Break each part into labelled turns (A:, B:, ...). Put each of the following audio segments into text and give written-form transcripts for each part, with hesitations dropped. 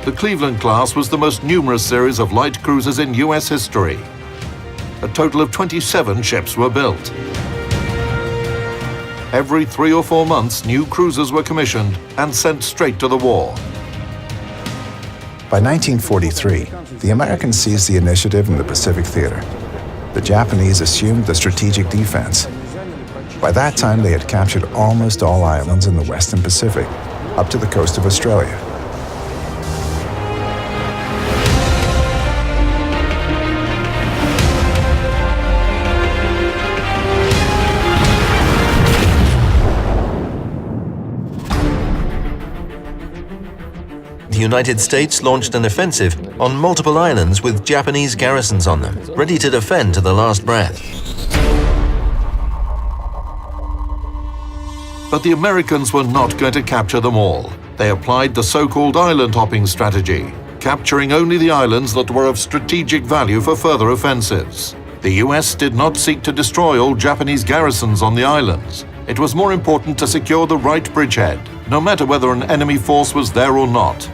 A: The Cleveland class was the most numerous series of light cruisers in US history. A total of 27 ships were built. Every 3 or 4 months, new cruisers were commissioned and sent straight to the war.
B: By 1943, the Americans seized the initiative in the Pacific Theater. The Japanese assumed the strategic defense. By that time, they had captured almost all islands in the Western Pacific, up to the coast of Australia.
C: The United States launched an offensive on multiple islands with Japanese garrisons on them, ready to defend to the last breath.
A: But the Americans were not going to capture them all. They applied the so-called island hopping strategy, capturing only the islands that were of strategic value for further offensives. The US did not seek to destroy all Japanese garrisons on the islands. It was more important to secure the right bridgehead, no matter whether an enemy force was there or not.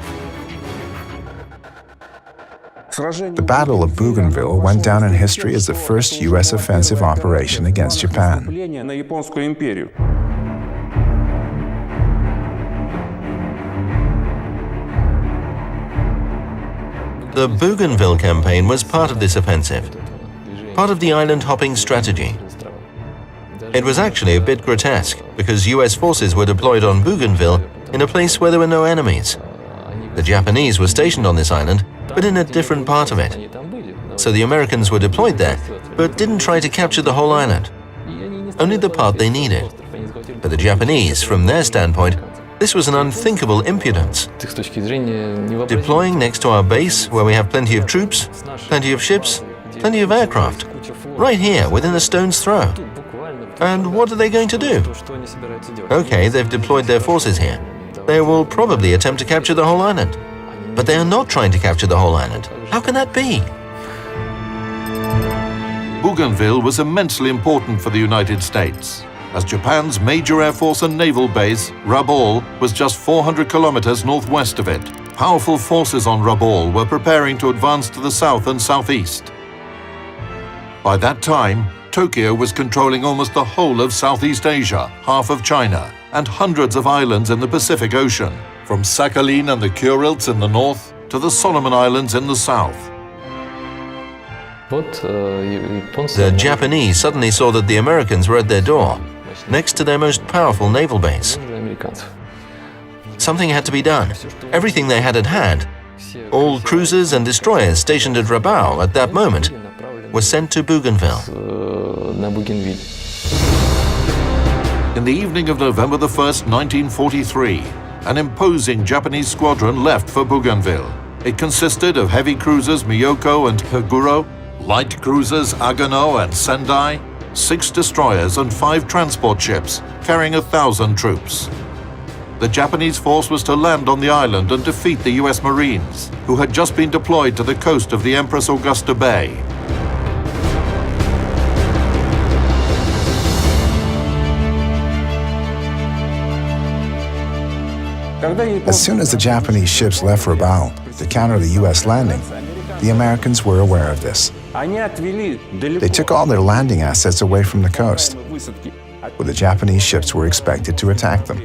B: The Battle of Bougainville went down in history as the first US offensive operation against Japan.
C: The Bougainville campaign was part of this offensive, part of the island hopping strategy. It was actually a bit grotesque because US forces were deployed on Bougainville in a place where there were no enemies. The Japanese were stationed on this island, but in a different part of it. So the Americans were deployed there, but didn't try to capture the whole island, only the part they needed. For the Japanese, from their standpoint, this was an unthinkable impudence. Deploying next to our base, where we have plenty of troops, plenty of ships, plenty of aircraft, right here within a stone's throw. And what are they going to do? Okay, they've deployed their forces here. They will probably attempt to capture the whole island. But they are not trying to capture the whole island. How can that be?
A: Bougainville was immensely important for the United States, as Japan's major air force and naval base, Rabaul, was just 400 kilometers northwest of it. Powerful forces on Rabaul were preparing to advance to the south and southeast. By that time, Tokyo was controlling almost the whole of Southeast Asia, half of China, and hundreds of islands in the Pacific Ocean, from Sakhalin and the Kurils in the north to the Solomon Islands in the south.
C: The Japanese suddenly saw that the Americans were at their door, next to their most powerful naval base. Something had to be done. Everything they had at hand, all cruisers and destroyers stationed at Rabaul at that moment, were sent to Bougainville.
A: In the evening of November the 1st, 1943, an imposing Japanese squadron left for Bougainville. It consisted of heavy cruisers Miyoko and Haguro, light cruisers Agano and Sendai, 6 destroyers and 5 transport ships carrying 1,000 troops. The Japanese force was to land on the island and defeat the US Marines, who had just been deployed to the coast of the Empress Augusta Bay.
B: As soon as the Japanese ships left Rabaul to counter the US landing, the Americans were aware of this. They took all their landing assets away from the coast, where the Japanese ships were expected to attack them.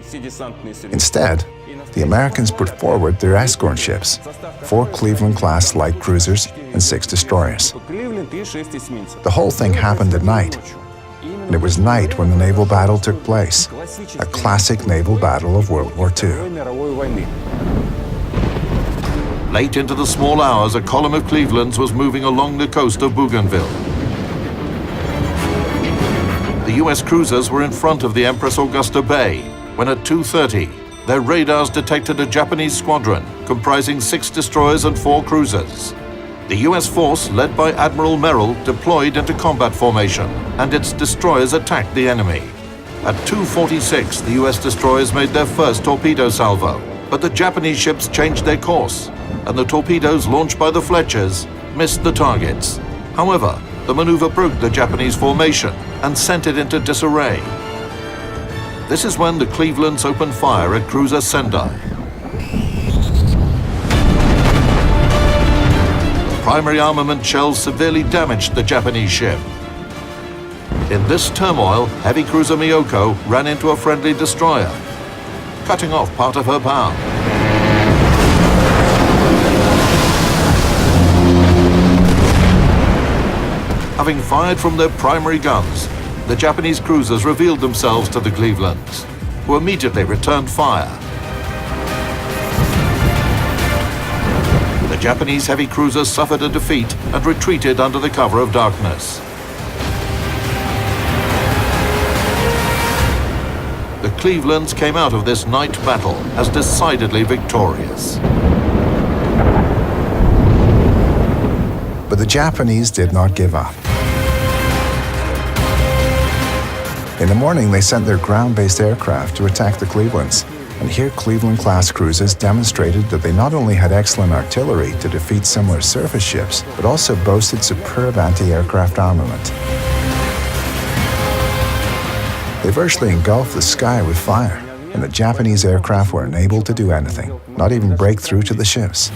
B: Instead, the Americans put forward their escort ships, 4 Cleveland-class light cruisers and 6 destroyers. The whole thing happened at night, and it was night when the naval battle took place, a classic naval battle of World War II.
A: Late into the small hours, a column of Clevelands was moving along the coast of Bougainville. The US cruisers were in front of the Empress Augusta Bay when at 2:30, their radars detected a Japanese squadron comprising 6 destroyers and 4 cruisers. The US force, led by Admiral Merrill, deployed into combat formation, and its destroyers attacked the enemy. At 2:46, the US destroyers made their first torpedo salvo, but the Japanese ships changed their course, and the torpedoes launched by the Fletchers missed the targets. However, the maneuver broke the Japanese formation and sent it into disarray. This is when the Clevelands opened fire at cruiser Sendai. primary armament shells severely damaged the Japanese ship. In this turmoil, heavy cruiser Miyoko ran into a friendly destroyer, cutting off part of her bow. Having fired from their primary guns, the Japanese cruisers revealed themselves to the Clevelands, who immediately returned fire. The Japanese heavy cruisers suffered a defeat and retreated under the cover of darkness. The Clevelands came out of this night battle as decidedly victorious.
B: But the Japanese did not give up. In the morning, they sent their ground-based aircraft to attack the Clevelands. And here Cleveland-class cruisers demonstrated that they not only had excellent artillery to defeat similar surface ships, but also boasted superb anti-aircraft armament. They virtually engulfed the sky with fire, and the Japanese aircraft were unable to do anything, not even break through to the ships.